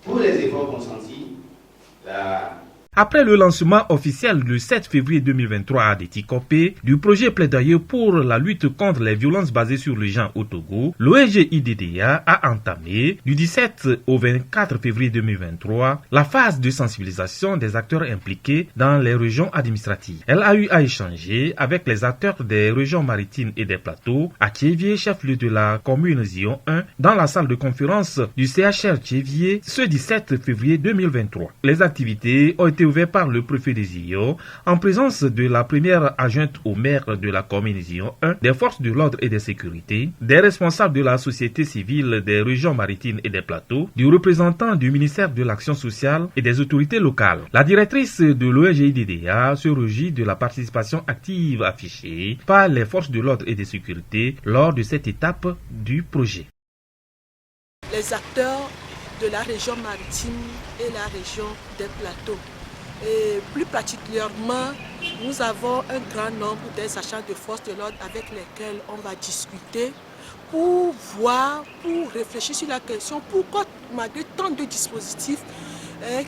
Pour les efforts consentis, Après le lancement officiel le 7 février 2023 à Détikopé du projet plaidoyer pour la lutte contre les violences basées sur le genre au Togo, l'ONG IDDA a entamé du 17 au 24 février 2023 la phase de sensibilisation des acteurs impliqués dans les régions administratives. Elle a eu à échanger avec les acteurs des régions maritimes et des plateaux à Tchévié, chef-lieu de la commune Zion 1, dans la salle de conférence du CHR Tchévié ce 17 février 2023. Les activités ont été ouvert par le préfet des Zion, en présence de la première adjointe au maire de la commune Zion 1, des forces de l'ordre et de sécurité, des responsables de la société civile des régions maritimes et des plateaux, du représentant du ministère de l'Action sociale et des autorités locales. La directrice de l'ONG IDDA se réjouit de la participation active affichée par les forces de l'ordre et de sécurité lors de cette étape du projet. Les acteurs de la région maritime et la région des plateaux. Et plus particulièrement, nous avons un grand nombre des agents de force de l'ordre avec lesquels on va discuter pour voir, pour réfléchir sur la question, pourquoi malgré tant de dispositifs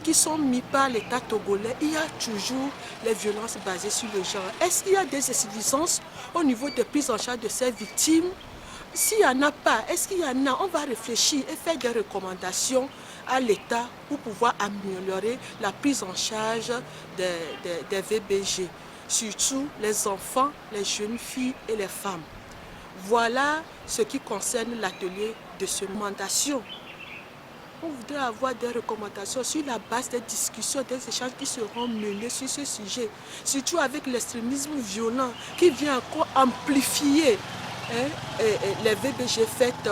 qui sont mis par l'État togolais, il y a toujours les violences basées sur le genre. Est-ce qu'il y a des insuffisances au niveau de prise en charge de ces victimes? S'il n'y en a pas, est-ce qu'il y en a? On va réfléchir et faire des recommandations à l'État pour pouvoir améliorer la prise en charge des VBG, surtout les enfants, les jeunes filles et les femmes. Voilà ce qui concerne l'atelier de recommandation. On voudrait avoir des recommandations sur la base des discussions, des échanges qui seront menés sur ce sujet, surtout avec l'extrémisme violent qui vient encore amplifier les VBG faites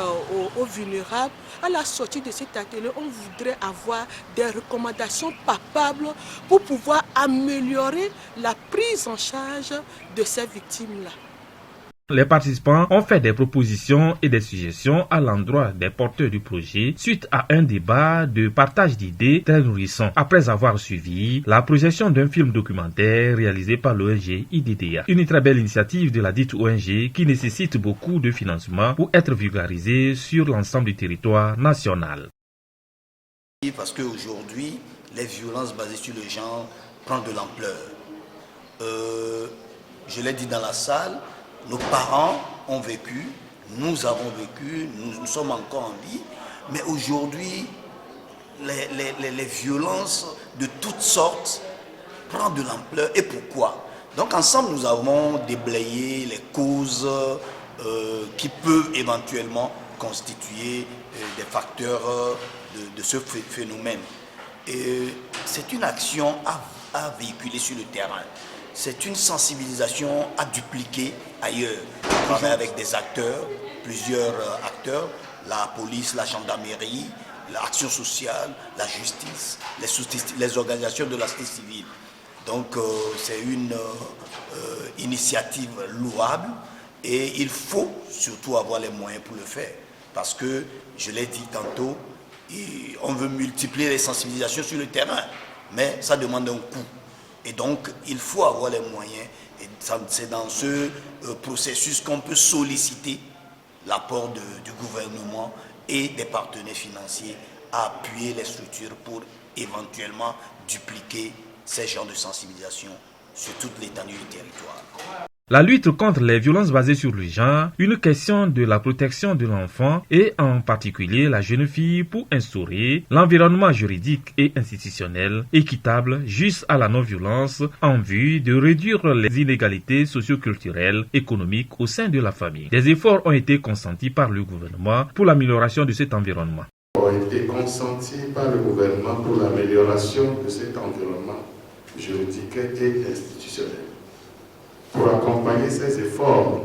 aux vulnérables. À la sortie de cet atelier, on voudrait avoir des recommandations palpables pour pouvoir améliorer la prise en charge de ces victimes-là. Les participants ont fait des propositions et des suggestions à l'endroit des porteurs du projet suite à un débat de partage d'idées très nourrissant après avoir suivi la projection d'un film documentaire réalisé par l'ONG IDDA. Une très belle initiative de la dite ONG qui nécessite beaucoup de financement pour être vulgarisée sur l'ensemble du territoire national. Parce qu'aujourd'hui, les violences basées sur le genre prennent de l'ampleur. Je l'ai dit dans la salle, nos parents ont vécu, nous avons vécu, nous sommes encore en vie, mais aujourd'hui, les violences de toutes sortes prennent de l'ampleur. Et pourquoi? Donc ensemble, nous avons déblayé les causes qui peuvent éventuellement constituer des facteurs de ce phénomène. Et c'est une action à véhiculer sur le terrain. C'est une sensibilisation à dupliquer ailleurs. On travaille avec des acteurs, plusieurs acteurs, la police, la gendarmerie, l'action sociale, la justice, les organisations de la société civile. Donc c'est une initiative louable et il faut surtout avoir les moyens pour le faire. Parce que, je l'ai dit tantôt, on veut multiplier les sensibilisations sur le terrain, mais ça demande un coût. Et donc, il faut avoir les moyens. Et c'est dans ce processus qu'on peut solliciter l'apport du gouvernement et des partenaires financiers à appuyer les structures pour éventuellement dupliquer ces genres de sensibilisation sur toute l'étendue du territoire. La lutte contre les violences basées sur le genre, une question de la protection de l'enfant et en particulier la jeune fille pour instaurer l'environnement juridique et institutionnel équitable, juste à la non-violence en vue de réduire les inégalités socio-culturelles, économiques au sein de la famille. Des efforts ont été consentis par le gouvernement pour l'amélioration de cet environnement. Ont été consentis par le gouvernement pour l'amélioration de cet environnement juridique et institutionnel. Pour accompagner ces efforts,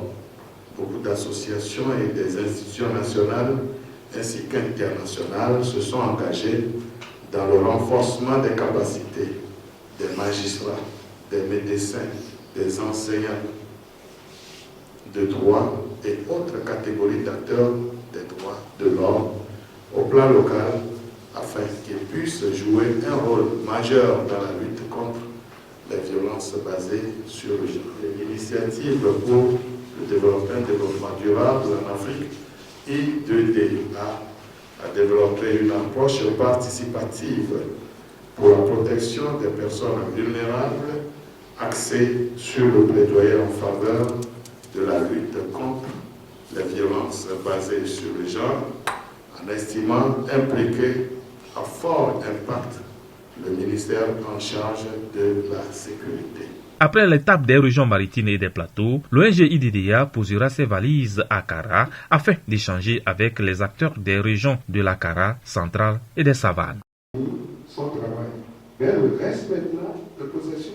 beaucoup d'associations et des institutions nationales ainsi qu'internationales se sont engagées dans le renforcement des capacités des magistrats, des médecins, des enseignants de droit et autres catégories d'acteurs des droits de l'homme au plan local afin qu'ils puissent jouer un rôle majeur dans la lutte contre les violences basées sur le genre. L'initiative pour le développement durable en Afrique, I2DA, a développé une approche participative pour la protection des personnes vulnérables axée sur le plaidoyer en faveur de la lutte contre les violences basées sur le genre, en estimant impliquer à fort impact le ministère en charge de la sécurité. Après l'étape des régions maritimes et des plateaux, l'ONG IDDA posera ses valises à Kara afin d'échanger avec les acteurs des régions de la Kara centrale et des savanes. Son travail vers le reste maintenant de possession